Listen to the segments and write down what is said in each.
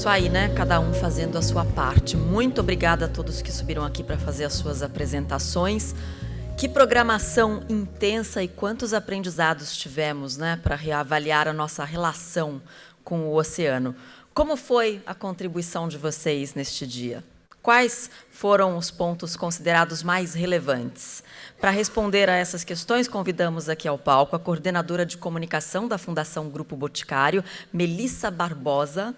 isso aí, né? Cada um fazendo a sua parte. Muito obrigada a todos que subiram aqui para fazer as suas apresentações. Que programação intensa e quantos aprendizados tivemos, né? Para reavaliar a nossa relação com o oceano. Como foi a contribuição de vocês neste dia? Quais foram os pontos considerados mais relevantes? Para responder a essas questões, convidamos aqui ao palco a coordenadora de comunicação da Fundação Grupo Boticário, Melissa Barbosa.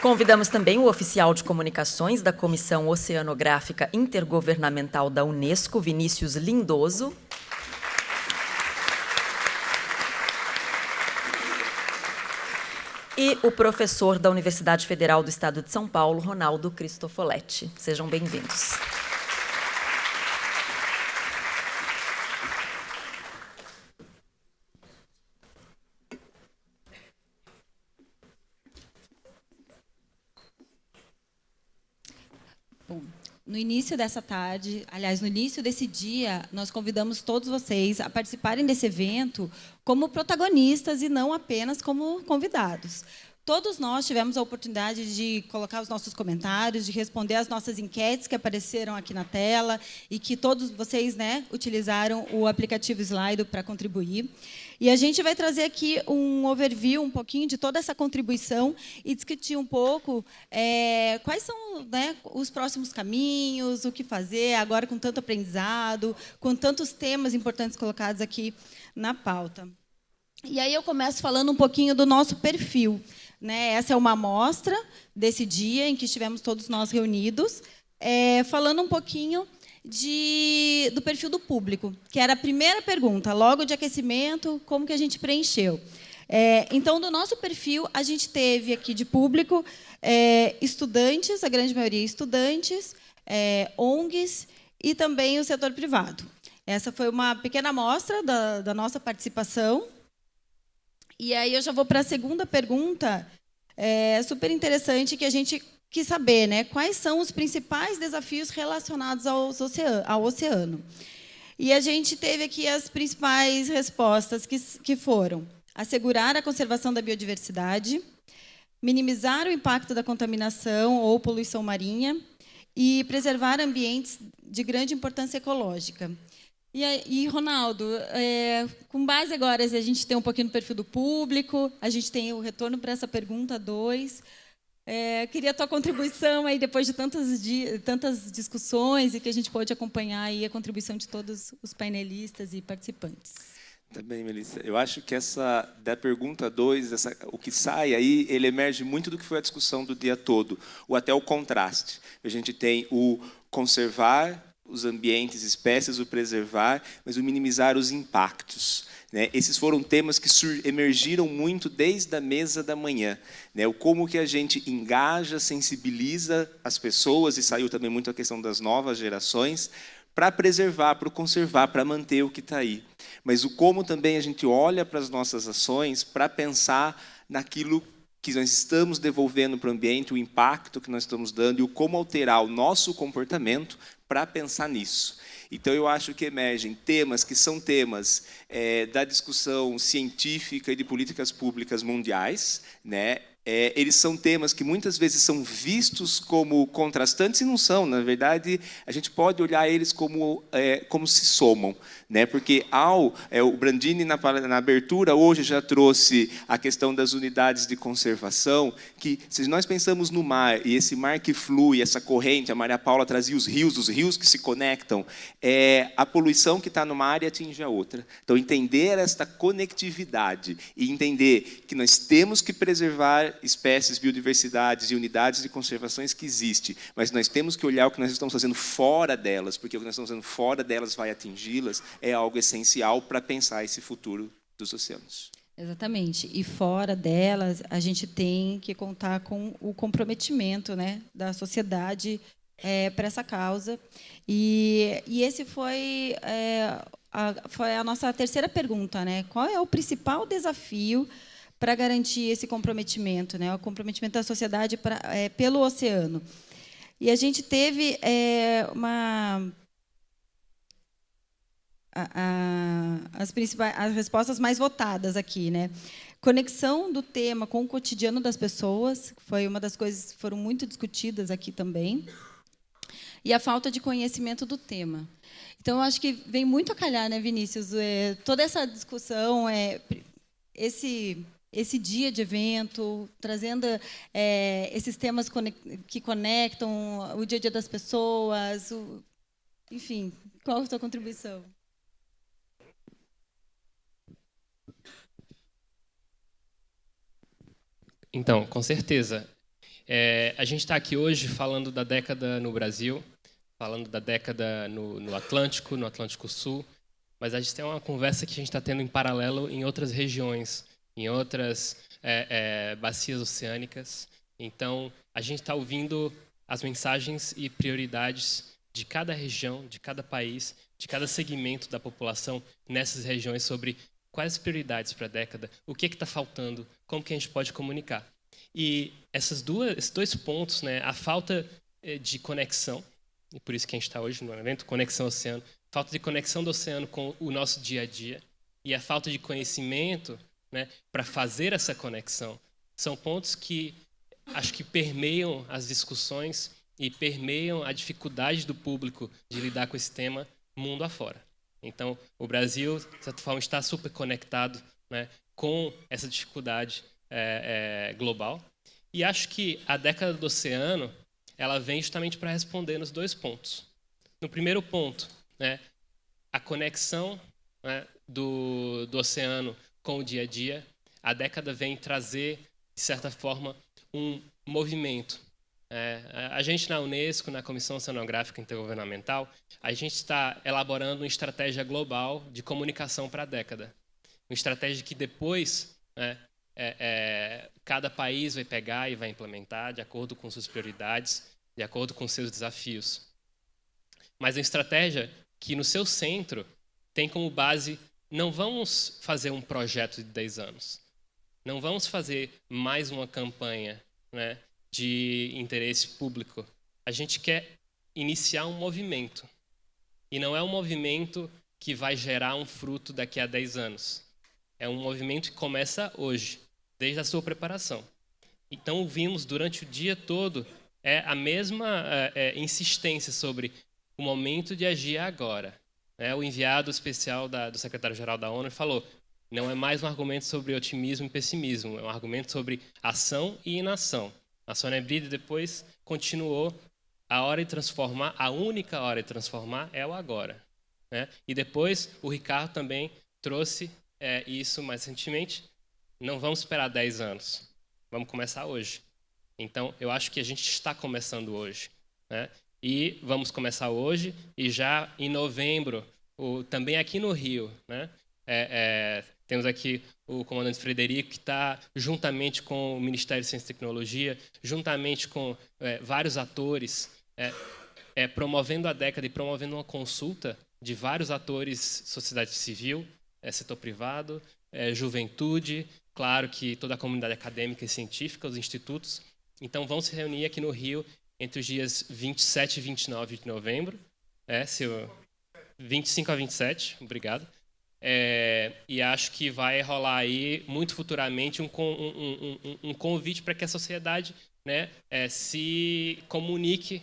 Convidamos também o oficial de comunicações da Comissão Oceanográfica Intergovernamental da Unesco, Vinícius Lindoso. E o professor da Universidade Federal do Estado de São Paulo, Ronaldo Cristofoletti. Sejam bem-vindos. Bom, no início dessa tarde, aliás, no início desse dia, nós convidamos todos vocês a participarem desse evento como protagonistas e não apenas como convidados. Todos nós tivemos a oportunidade de colocar os nossos comentários, de responder às nossas enquetes que apareceram aqui na tela e que todos vocês, né, utilizaram o aplicativo Slido para contribuir. E a gente vai trazer aqui um overview, um pouquinho de toda essa contribuição e discutir um pouco quais são, né, os próximos caminhos, o que fazer agora com tanto aprendizado, com tantos temas importantes colocados aqui na pauta. E aí eu começo falando um pouquinho do nosso perfil, né? Essa é uma amostra desse dia em que estivemos todos nós reunidos, falando um pouquinho do perfil do público, que era a primeira pergunta, logo de aquecimento, como que a gente preencheu. Então, do nosso perfil, a gente teve aqui de público estudantes, a grande maioria estudantes, ONGs e também o setor privado. Essa foi uma pequena amostra da nossa participação. E aí eu já vou para a segunda pergunta, super interessante, que a gente quis saber, né, quais são os principais desafios relacionados ao oceano. E a gente teve aqui as principais respostas, que foram assegurar a conservação da biodiversidade, minimizar o impacto da contaminação ou poluição marinha e preservar ambientes de grande importância ecológica. E Ronaldo, com base agora, a gente tem um pouquinho do perfil do público, a gente tem o retorno para essa pergunta 2. Queria a tua contribuição aí, depois de tantas discussões, e que a gente pode acompanhar aí a contribuição de todos os painelistas e participantes. Tá bem, Melissa. Eu acho que da pergunta 2, o que sai aí, ele emerge muito do que foi a discussão do dia todo, ou até o contraste. A gente tem o conservar os ambientes, espécies, o preservar, mas o minimizar os impactos, né? Esses foram temas que emergiram muito desde a mesa da manhã, né? O como que a gente engaja, sensibiliza as pessoas, e saiu também muito a questão das novas gerações, para preservar, para conservar, para manter o que está aí. Mas o como também a gente olha para as nossas ações para pensar naquilo que nós estamos devolvendo para o ambiente, o impacto que nós estamos dando e o como alterar o nosso comportamento para pensar nisso. Então, eu acho que emergem temas que são temas da discussão científica e de políticas públicas mundiais, né? Eles são temas que muitas vezes são vistos como contrastantes e não são. Na verdade, a gente pode olhar eles como se somam, né? Porque o Brandini, na abertura, hoje já trouxe a questão das unidades de conservação, que se nós pensamos no mar, e esse mar que flui, essa corrente, a Maria Paula trazia os rios que se conectam, a poluição que está numa área atinge a outra. Então, entender esta conectividade e entender que nós temos que preservar espécies, biodiversidades e unidades de conservações que existem, mas nós temos que olhar o que nós estamos fazendo fora delas, porque o que nós estamos fazendo fora delas vai atingi-las, é algo essencial para pensar esse futuro dos oceanos. Exatamente. E fora delas, a gente tem que contar com o comprometimento, né, da sociedade para essa causa. E esse foi a nossa terceira pergunta, né? Qual é o principal desafio para garantir esse comprometimento, né? O comprometimento da sociedade pelo oceano. E a gente teve as respostas mais votadas aqui, né? Conexão do tema com o cotidiano das pessoas, foi uma das coisas que foram muito discutidas aqui também. E a falta de conhecimento do tema. Então, eu acho que vem muito a calhar, né, Vinícius? Toda essa discussão, esse dia de evento, trazendo esses temas que conectam o dia a dia das pessoas. Enfim, qual a sua contribuição? Então, com certeza. A gente está aqui hoje falando da década no Brasil, falando da década no Atlântico Sul, mas a gente tem uma conversa que a gente está tendo em paralelo em outras regiões, em outras bacias oceânicas. Então, a gente está ouvindo as mensagens e prioridades de cada região, de cada país, de cada segmento da população nessas regiões sobre quais as prioridades para a década, o que está faltando, como que a gente pode comunicar. E esses dois pontos, né, a falta de conexão, e por isso que a gente está hoje no evento, Conexão Oceano, falta de conexão do oceano com o nosso dia a dia, e a falta de conhecimento, né, para fazer essa conexão, são pontos que acho que permeiam as discussões e permeiam a dificuldade do público de lidar com esse tema mundo afora. Então, o Brasil, de certa forma, está super conectado, né, com essa dificuldade global. E acho que a década do oceano ela vem justamente para responder nos dois pontos. No primeiro ponto, né, a conexão, né, do oceano com o dia a dia, a década vem trazer, de certa forma, um movimento. A gente na Unesco, na Comissão Oceanográfica Intergovernamental, a gente está elaborando uma estratégia global de comunicação para a década. Uma estratégia que depois, né, cada país vai pegar e vai implementar de acordo com suas prioridades, de acordo com seus desafios. Mas uma estratégia que no seu centro tem como base, não vamos fazer um projeto de 10 anos, não vamos fazer mais uma campanha, né, de interesse público. A gente quer iniciar um movimento. E não é um movimento que vai gerar um fruto daqui a 10 anos. É um movimento que começa hoje, desde a sua preparação. Então, ouvimos durante o dia todo a mesma insistência sobre o momento de agir agora. O enviado especial do secretário-geral da ONU falou, não é mais um argumento sobre otimismo e pessimismo, é um argumento sobre ação e inação. A Sônia Bride depois continuou, a hora de transformar, a única hora de transformar é o agora. Né? E depois o Ricardo também trouxe isso mais recentemente, não vamos esperar 10 anos, vamos começar hoje. Então, eu acho que a gente está começando hoje. Né? E vamos começar hoje, e já em novembro, também aqui no Rio, né? Temos aqui o comandante Frederico, que está juntamente com o Ministério de Ciência e Tecnologia, juntamente com vários atores, promovendo a década e promovendo uma consulta de vários atores, sociedade civil, setor privado, juventude, claro que toda a comunidade acadêmica e científica, os institutos. Então, vão se reunir aqui no Rio entre os dias 27 e 29 de novembro, 25 a 27, obrigado. E acho que vai rolar aí, muito futuramente, um convite para que a sociedade, né, se comunique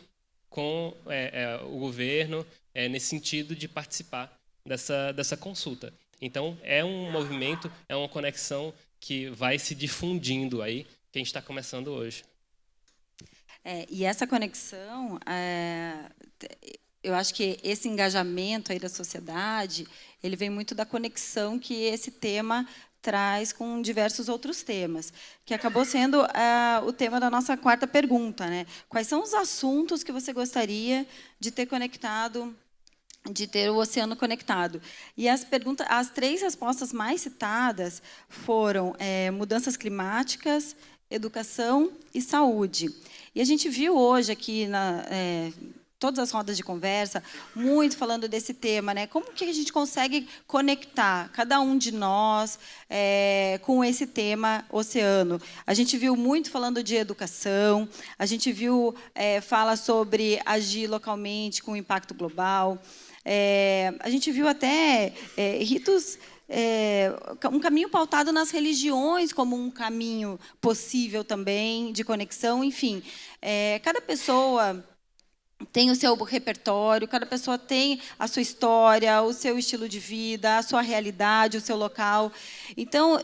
com o governo nesse sentido de participar dessa consulta. Então, é um movimento, é uma conexão que vai se difundindo aí, que a gente está começando hoje. E essa conexão, eu acho que esse engajamento aí da sociedade, ele vem muito da conexão que esse tema traz com diversos outros temas, que acabou sendo o tema da nossa quarta pergunta, né? Quais são os assuntos que você gostaria de ter conectado, de ter o oceano conectado? E as 3 respostas mais citadas foram mudanças climáticas, educação e saúde. E a gente viu hoje aqui todas as rodas de conversa, muito falando desse tema, né? Como que a gente consegue conectar cada um de nós com esse tema oceano? A gente viu muito falando de educação, a gente viu fala sobre agir localmente com impacto global, A gente viu até ritos, um caminho pautado nas religiões como um caminho possível também de conexão. Enfim, cada pessoa tem o seu repertório, cada pessoa tem a sua história, o seu estilo de vida, a sua realidade, o seu local. Então,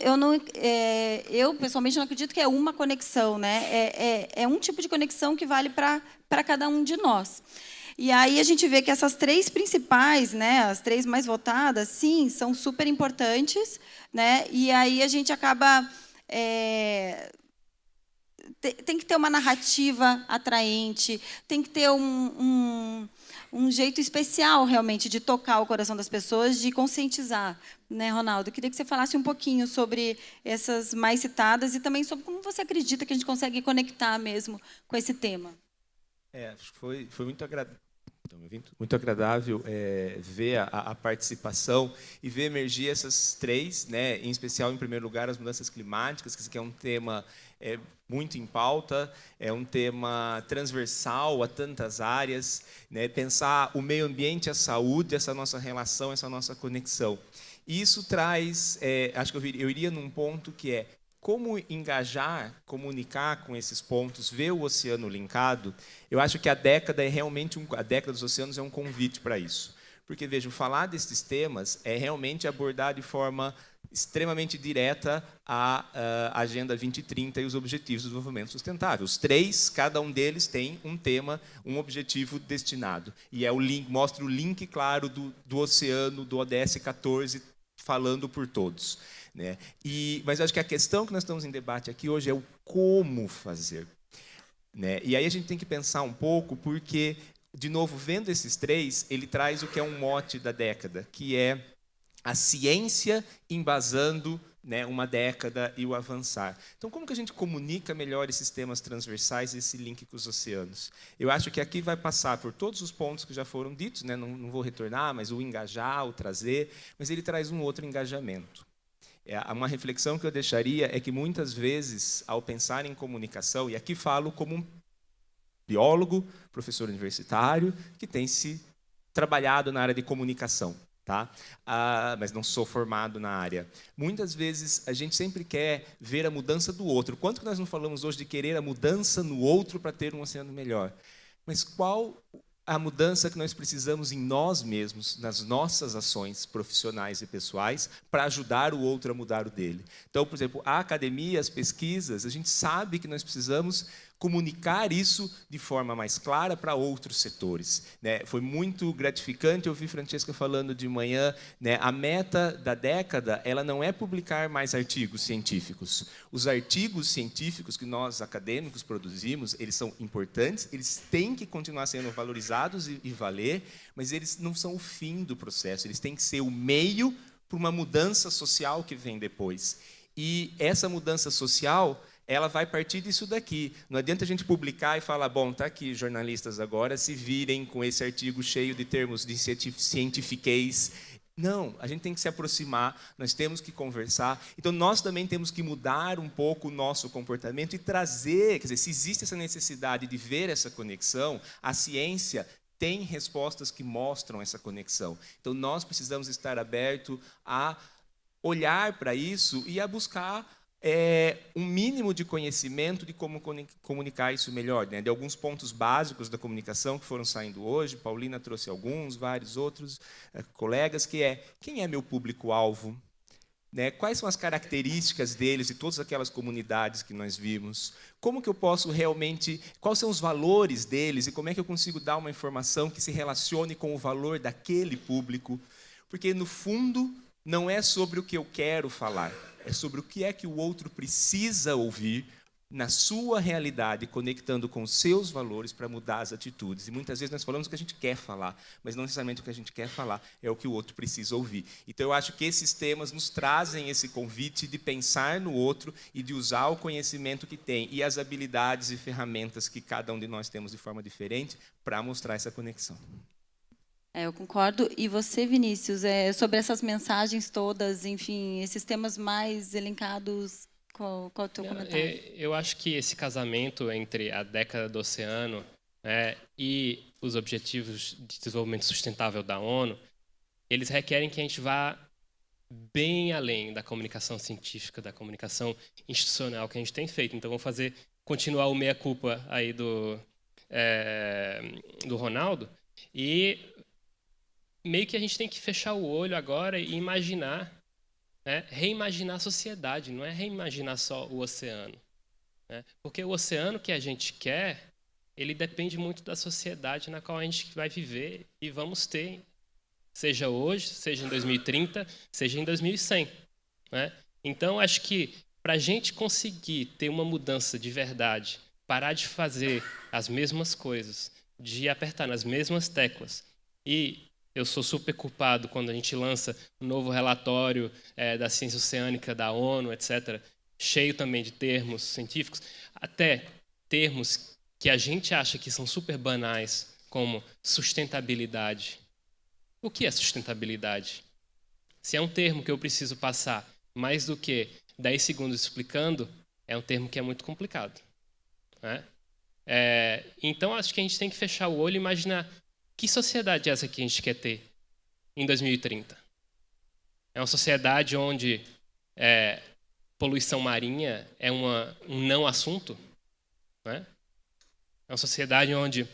eu pessoalmente não acredito que é uma conexão, né? É um tipo de conexão que vale para cada um de nós. E aí a gente vê que essas 3 principais, né, as 3 mais votadas, sim, são super importantes, né? E aí a gente acaba tem que ter uma narrativa atraente, tem que ter um jeito especial, realmente, de tocar o coração das pessoas, de conscientizar. Né, Ronaldo? Eu queria que você falasse um pouquinho sobre essas mais citadas e também sobre como você acredita que a gente consegue conectar mesmo com esse tema. Acho que foi muito agradável ver a participação e ver emergir essas 3, né, em especial, em primeiro lugar, as mudanças climáticas, que é um tema muito em pauta, é um tema transversal a tantas áreas, né, pensar o meio ambiente, a saúde, essa nossa relação, essa nossa conexão. E isso traz, acho que eu iria num ponto que é como engajar, comunicar com esses pontos, ver o oceano linkado. Eu acho que a década a década dos oceanos é um convite para isso. Porque, veja, falar desses temas é realmente abordar de forma extremamente direta a Agenda 2030 e os Objetivos do Desenvolvimento Sustentável. Os 3, cada um deles tem um tema, um objetivo destinado. E mostra o link claro do oceano, do ODS 14, falando por todos. Né? Mas acho que a questão que nós estamos em debate aqui hoje é o como fazer. Né? E aí a gente tem que pensar um pouco, porque, de novo, vendo esses 3, ele traz o que é um mote da década, que é a ciência embasando, né, uma década e o avançar. Então, como que a gente comunica melhor esses temas transversais e esse link com os oceanos? Eu acho que aqui vai passar por todos os pontos que já foram ditos, né? Não vou retornar, mas o engajar, o trazer, mas ele traz um outro engajamento. Uma reflexão que eu deixaria é que, muitas vezes, ao pensar em comunicação, e aqui falo como um biólogo, professor universitário, que tem se trabalhado na área de comunicação, tá? Mas não sou formado na área. Muitas vezes, a gente sempre quer ver a mudança do outro. Quanto que nós não falamos hoje de querer a mudança no outro para ter um oceano melhor? Mas qual a mudança que nós precisamos em nós mesmos, nas nossas ações profissionais e pessoais, para ajudar o outro a mudar o dele? Então, por exemplo, a academia, as pesquisas, a gente sabe que nós precisamos comunicar isso de forma mais clara para outros setores. Né? Foi muito gratificante ouvir Francesca falando de manhã, né? A meta da década, ela não é publicar mais artigos científicos. Os artigos científicos que nós, acadêmicos, produzimos, eles são importantes, eles têm que continuar sendo valorizados e valer, mas eles não são o fim do processo, eles têm que ser o meio para uma mudança social que vem depois. E essa mudança social, ela vai partir disso daqui. Não adianta a gente publicar e falar, bom, está aqui, jornalistas agora se virem com esse artigo cheio de termos de cientifiquez. Não, a gente tem que se aproximar, nós temos que conversar. Então, nós também temos que mudar um pouco o nosso comportamento e trazer, quer dizer, se existe essa necessidade de ver essa conexão, a ciência tem respostas que mostram essa conexão. Então, nós precisamos estar abertos a olhar para isso e a buscar um mínimo de conhecimento de como comunicar isso melhor, né? De alguns pontos básicos da comunicação que foram saindo hoje. Paulina trouxe alguns, vários outros colegas, que quem é meu público-alvo? Né? Quais são as características deles e todas aquelas comunidades que nós vimos? Como que eu posso realmente... Quais são os valores deles e como é que eu consigo dar uma informação que se relacione com o valor daquele público? Porque, no fundo, não é sobre o que eu quero falar, é sobre o que é que o outro precisa ouvir na sua realidade, conectando com os seus valores para mudar as atitudes. E muitas vezes nós falamos o que a gente quer falar, mas não necessariamente o que a gente quer falar é o que o outro precisa ouvir. Então, eu acho que esses temas nos trazem esse convite de pensar no outro e de usar o conhecimento que tem e as habilidades e ferramentas que cada um de nós temos de forma diferente para mostrar essa conexão. Eu concordo. E você, Vinícius, sobre essas mensagens todas, enfim, esses temas mais elencados, qual é o teu comentário? Eu acho que esse casamento entre a década do oceano, né, e os Objetivos de Desenvolvimento Sustentável da ONU, eles requerem que a gente vá bem além da comunicação científica, da comunicação institucional que a gente tem feito. Então, continuar o meia-culpa aí do Ronaldo, e meio que a gente tem que fechar o olho agora e imaginar, né, reimaginar a sociedade, não é reimaginar só o oceano, né? Porque o oceano que a gente quer, ele depende muito da sociedade na qual a gente vai viver e vamos ter, seja hoje, seja em 2030, seja em 2100, né? Então, acho que para a gente conseguir ter uma mudança de verdade, parar de fazer as mesmas coisas, de apertar nas mesmas teclas, e eu sou super culpado quando a gente lança um novo relatório da ciência oceânica da ONU, etc., cheio também de termos científicos, até termos que a gente acha que são super banais, como sustentabilidade. O que é sustentabilidade? Se é um termo que eu preciso passar mais do que 10 segundos explicando, é um termo que é muito complicado, né? Então, acho que a gente tem que fechar o olho e imaginar que sociedade é essa que a gente quer ter em 2030. É uma sociedade onde poluição marinha é um não assunto, né? É uma sociedade onde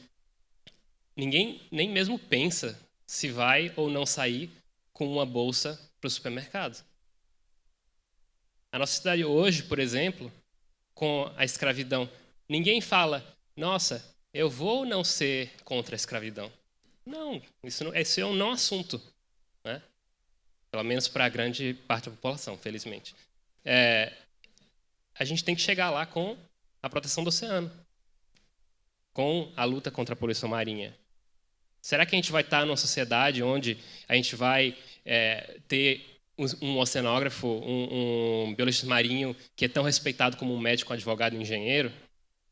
ninguém nem mesmo pensa se vai ou não sair com uma bolsa para o supermercado. A nossa sociedade hoje, por exemplo, com a escravidão, ninguém fala, nossa, eu vou não ser contra a escravidão. Não, esse é um não assunto, né? Pelo menos para a grande parte da população, felizmente. A gente tem que chegar lá com a proteção do oceano, com a luta contra a poluição marinha. Será que a gente vai estar numa sociedade onde a gente vai ter um oceanógrafo, um biologista marinho que é tão respeitado como um médico, um advogado, um engenheiro,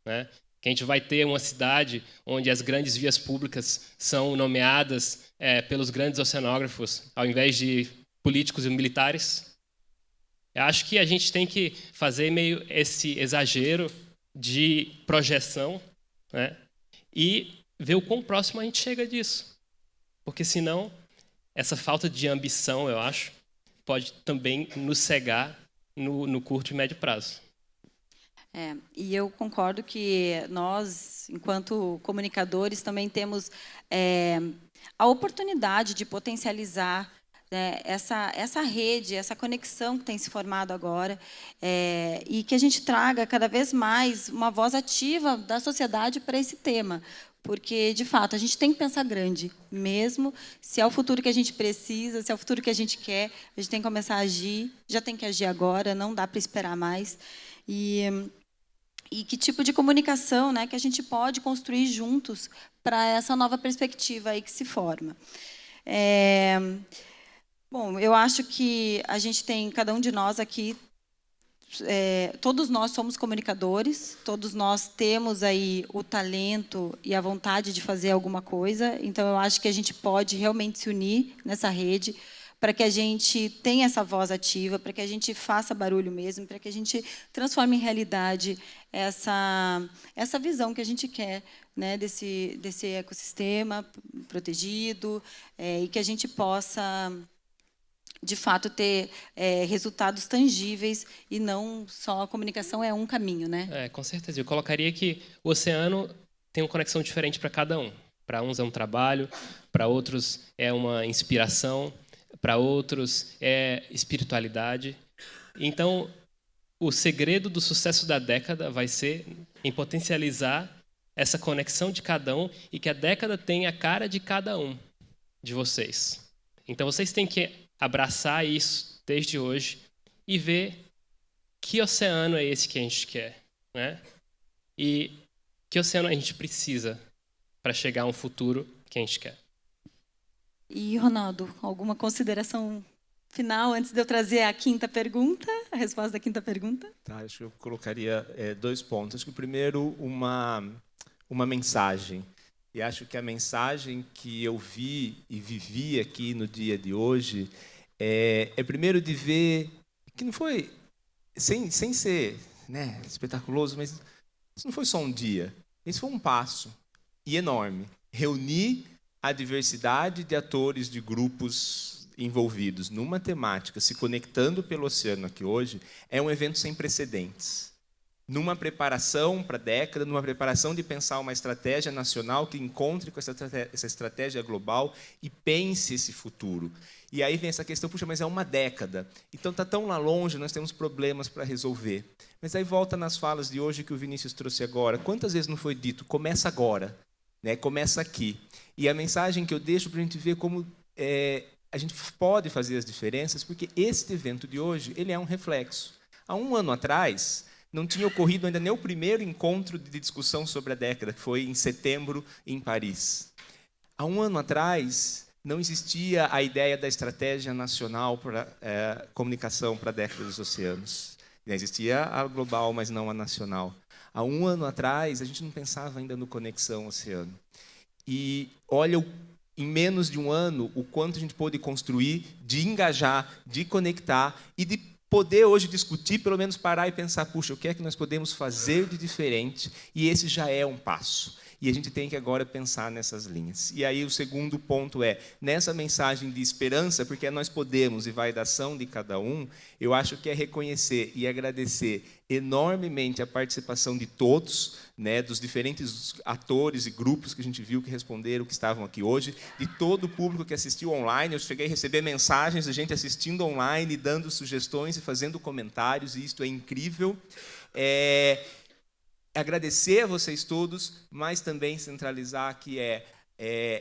né? Que a gente vai ter uma cidade onde as grandes vias públicas são nomeadas pelos grandes oceanógrafos, ao invés de políticos e militares? Eu acho que a gente tem que fazer meio esse exagero de projeção, né? E ver o quão próximo a gente chega disso. Porque, senão, essa falta de ambição, eu acho, pode também nos cegar no curto e médio prazo. E eu concordo que nós, enquanto comunicadores, também temos a oportunidade de potencializar, né, essa rede, essa conexão que tem se formado agora, e que a gente traga cada vez mais uma voz ativa da sociedade para esse tema. Porque, de fato, a gente tem que pensar grande, mesmo se é o futuro que a gente precisa, se é o futuro que a gente quer, a gente tem que começar a agir, já tem que agir agora, não dá para esperar mais. E que tipo de comunicação, né, que a gente pode construir juntos para essa nova perspectiva aí que se forma. Bom, eu acho que a gente tem, cada um de nós aqui, todos nós somos comunicadores, todos nós temos aí o talento e a vontade de fazer alguma coisa, então eu acho que a gente pode realmente se unir nessa rede para que a gente tenha essa voz ativa, para que a gente faça barulho mesmo, para que a gente transforme em realidade essa visão que a gente quer, né, desse ecossistema protegido, e que a gente possa, de fato, ter resultados tangíveis e não só a comunicação é um caminho, né? Com certeza. Eu colocaria que o oceano tem uma conexão diferente para cada um. Para uns é um trabalho, para outros é uma inspiração, para outros é espiritualidade. Então, o segredo do sucesso da década vai ser em potencializar essa conexão de cada um e que a década tenha a cara de cada um de vocês. Então, vocês têm que abraçar isso desde hoje e ver que oceano é esse que a gente quer, né? E que oceano a gente precisa para chegar a um futuro que a gente quer. E, Ronaldo, alguma consideração final antes de eu trazer a quinta pergunta, a resposta da quinta pergunta? Tá, acho que eu colocaria 2 pontos. Acho que o primeiro, uma mensagem. E acho que a mensagem que eu vi e vivi aqui no dia de hoje é primeiro de ver que não foi, sem ser, né, espetaculoso, mas isso não foi só um dia. Isso foi um passo, e enorme. reunir a diversidade de atores, de grupos envolvidos numa temática, se conectando pelo oceano aqui hoje, é um evento sem precedentes. Numa preparação para a década, numa preparação de pensar uma estratégia nacional que encontre com essa estratégia global e pense esse futuro. E aí vem essa questão, puxa, mas é uma década. Então está tão lá longe, nós temos problemas para resolver. Mas aí volta nas falas de hoje que o Vinícius trouxe agora. Quantas vezes não foi dito, começa agora, né? Começa aqui. E a mensagem que eu deixo para a gente ver como a gente pode fazer as diferenças, porque este evento de hoje ele é um reflexo. Há um ano atrás, não tinha ocorrido ainda nem o primeiro encontro de discussão sobre a década, que foi em setembro, em Paris. Há um ano atrás, não existia a ideia da estratégia nacional para comunicação para a década dos oceanos. Existia a global, mas não a nacional. Há um ano atrás, a gente não pensava ainda no Conexão Oceano. E olha, em menos de um ano, o quanto a gente pôde construir, de engajar, de conectar e de poder hoje discutir, pelo menos parar e pensar, puxa, o que é que nós podemos fazer de diferente? E esse já é um passo. E a gente tem que agora pensar nessas linhas. E aí o segundo ponto é, nessa mensagem de esperança, porque nós podemos e vai da ação de cada um, eu acho que é reconhecer e agradecer enormemente a participação de todos, né, dos diferentes atores e grupos que a gente viu que responderam, que estavam aqui hoje, de todo o público que assistiu online. Eu cheguei a receber mensagens da gente assistindo online, dando sugestões e fazendo comentários, e isto é incrível. Agradecer a vocês todos, mas também centralizar que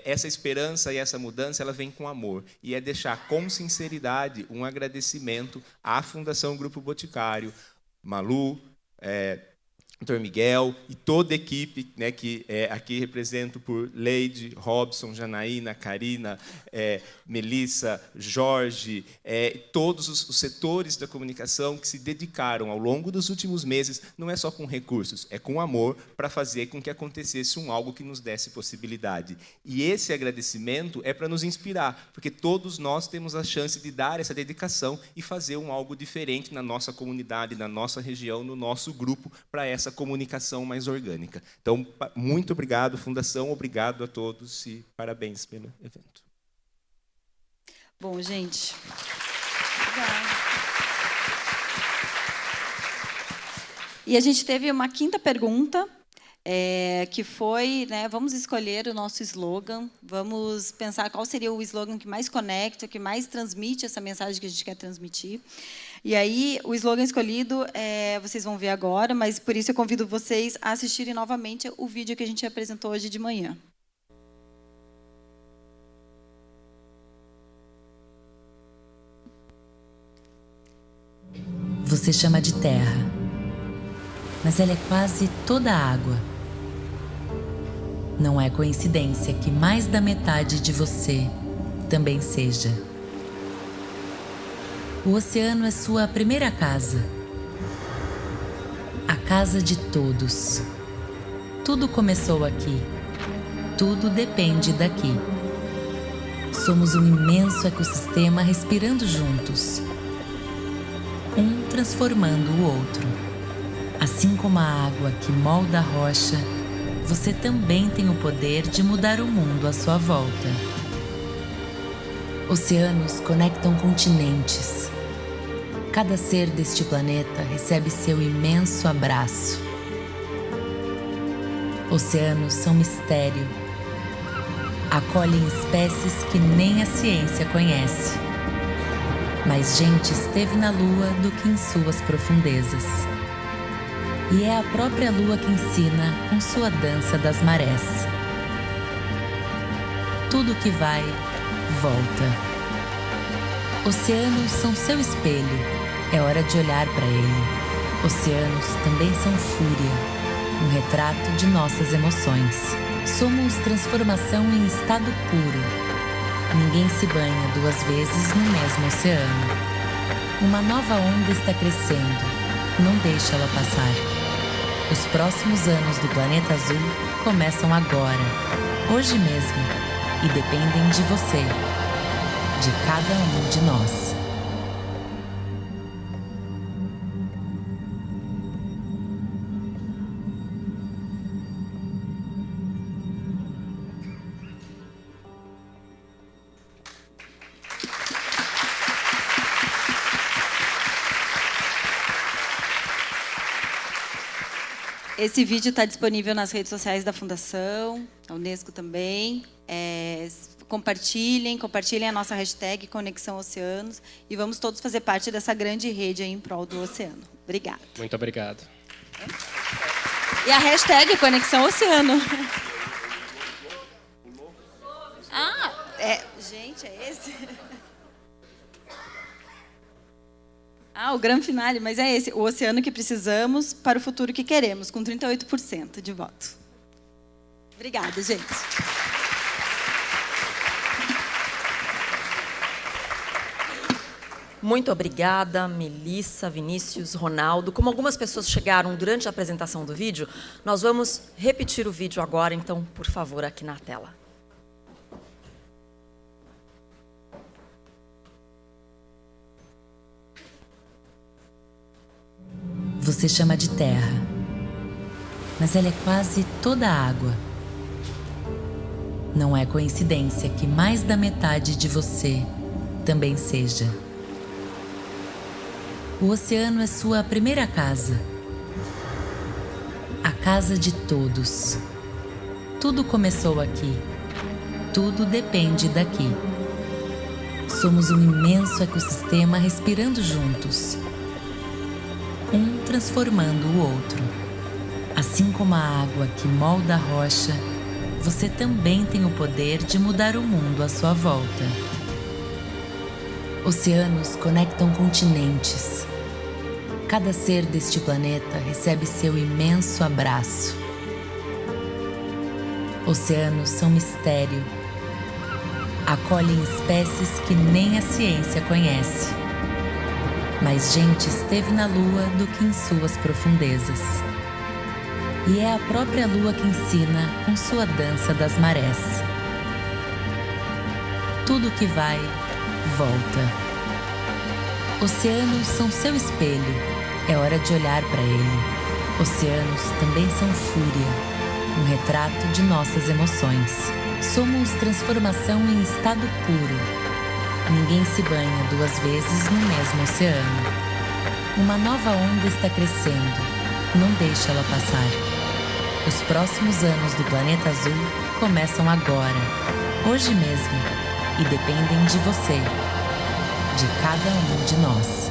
essa esperança e essa mudança ela vem com amor, e é deixar com sinceridade um agradecimento à Fundação Grupo Boticário, Malu, Dr. Miguel e toda a equipe, né, que aqui represento por Leide, Robson, Janaína, Karina, Melissa, Jorge, todos os setores da comunicação que se dedicaram ao longo dos últimos meses, não é só com recursos, é com amor, para fazer com que acontecesse algo que nos desse possibilidade. E esse agradecimento é para nos inspirar, porque todos nós temos a chance de dar essa dedicação e fazer algo diferente na nossa comunidade, na nossa região, no nosso grupo, para essa comunicação mais orgânica. Então, muito obrigado, Fundação, obrigado a todos e parabéns pelo evento. Bom, gente, obrigada. E a gente teve uma quinta pergunta, que foi, né, vamos escolher o nosso slogan, vamos pensar qual seria o slogan que mais conecta, que mais transmite essa mensagem que a gente quer transmitir. E aí, o slogan escolhido, vocês vão ver agora, mas por isso eu convido vocês a assistirem novamente o vídeo que a gente apresentou hoje de manhã. Você chama de terra, mas ela é quase toda água. Não é coincidência que mais da metade de você também seja. O oceano é sua primeira casa. A casa de todos. Tudo começou aqui. Tudo depende daqui. Somos um imenso ecossistema respirando juntos. Um transformando o outro. Assim como a água que molda a rocha, você também tem o poder de mudar o mundo à sua volta. Oceanos conectam continentes. Cada ser deste planeta recebe seu imenso abraço. Oceanos são mistério. Acolhem espécies que nem a ciência conhece. Mais gente esteve na Lua do que em suas profundezas. E é a própria Lua que ensina com sua dança das marés. Tudo que vai, volta. Oceanos são seu espelho. É hora de olhar para ele. Oceanos também são fúria, um retrato de nossas emoções. Somos transformação em estado puro. Ninguém se banha duas vezes no mesmo oceano. Uma nova onda está crescendo. Não deixe ela passar. Os próximos anos do Planeta Azul começam agora, hoje mesmo, e dependem de você, de cada um de nós. Esse vídeo está disponível nas redes sociais da Fundação, a Unesco também. Compartilhem a nossa hashtag Conexão Oceanos e vamos todos fazer parte dessa grande rede aí em prol do oceano. Obrigada. Muito obrigado. E a hashtag Conexão Oceano. Gente, é esse? O grande finale, mas é esse. O oceano que precisamos para o futuro que queremos, com 38% de voto. Obrigada, gente. Muito obrigada, Melissa, Vinícius, Ronaldo. Como algumas pessoas chegaram durante a apresentação do vídeo, nós vamos repetir o vídeo agora, então, por favor, aqui na tela. Você chama de terra, mas ela é quase toda água. Não é coincidência que mais da metade de você também seja. O oceano é sua primeira casa. A casa de todos. Tudo começou aqui. Tudo depende daqui. Somos um imenso ecossistema respirando juntos. Um transformando o outro. Assim como a água que molda a rocha, você também tem o poder de mudar o mundo à sua volta. Oceanos conectam continentes. Cada ser deste planeta recebe seu imenso abraço. Oceanos são mistério. Acolhem espécies que nem a ciência conhece. Mais gente esteve na Lua do que em suas profundezas. E é a própria Lua que ensina com sua dança das marés. Tudo que vai, volta. Oceanos são seu espelho. É hora de olhar para ele. Oceanos também são fúria, um retrato de nossas emoções. Somos transformação em estado puro. Ninguém se banha duas vezes no mesmo oceano. Uma nova onda está crescendo. Não deixe ela passar. Os próximos anos do planeta azul começam agora, hoje mesmo, e dependem de você, de cada um de nós.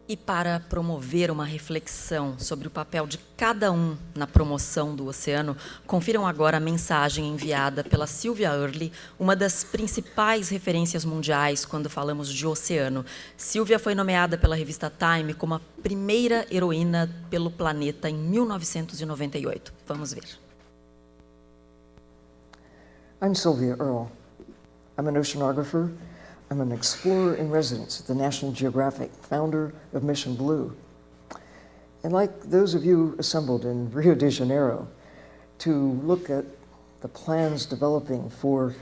E para promover uma reflexão sobre o papel de cada um na promoção do oceano, confiram agora a mensagem enviada pela Sylvia Earle, uma das principais referências mundiais quando falamos de oceano. Sylvia foi nomeada pela revista Time como a primeira heroína pelo planeta em 1998. Vamos ver. I'm Sylvia Earle. I'm an oceanographer. I'm an explorer in residence at the National Geographic, founder of Mission Blue. And like those of you assembled in Rio de Janeiro to look at the plans developing for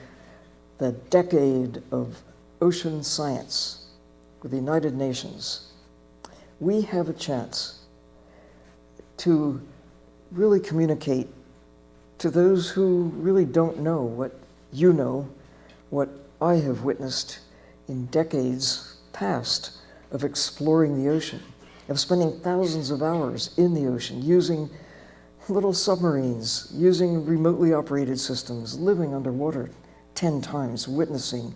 the decade of ocean science with the United Nations, we have a chance to really communicate to those who really don't know what you know, what I have witnessed in decades past of exploring the ocean, of spending thousands of hours in the ocean, using little submarines, using remotely operated systems, living underwater 10 times, witnessing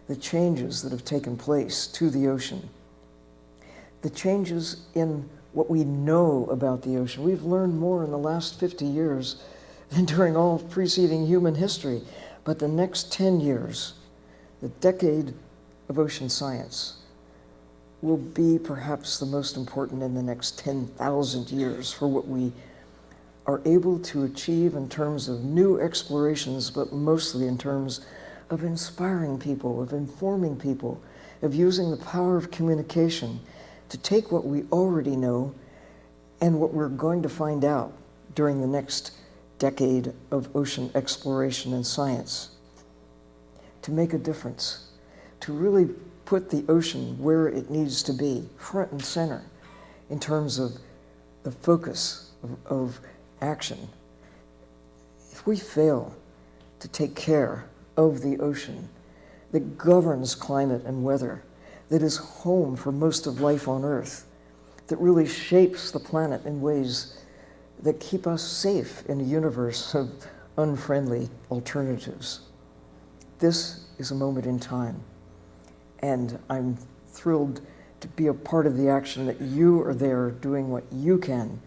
the changes that have taken place to the ocean. The changes in what we know about the ocean. We've learned more in the last 50 years than during all preceding human history. But the next 10 years, the decade of ocean science, will be perhaps the most important in the next 10,000 years for what we are able to achieve in terms of new explorations, but mostly in terms of inspiring people, of informing people, of using the power of communication to take what we already know and what we're going to find out during the next decade of ocean exploration and science, to make a difference, to really put the ocean where it needs to be, front and center, in terms of the focus of action. if we fail to take care of the ocean that governs climate and weather, that is home for most of life on Earth, that really shapes the planet in ways that keep us safe in a universe of unfriendly alternatives. This is a moment in time, and I'm thrilled to be a part of the action that you are there doing what you can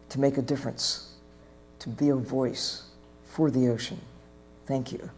to make a difference, to be a voice for the ocean. Thank you.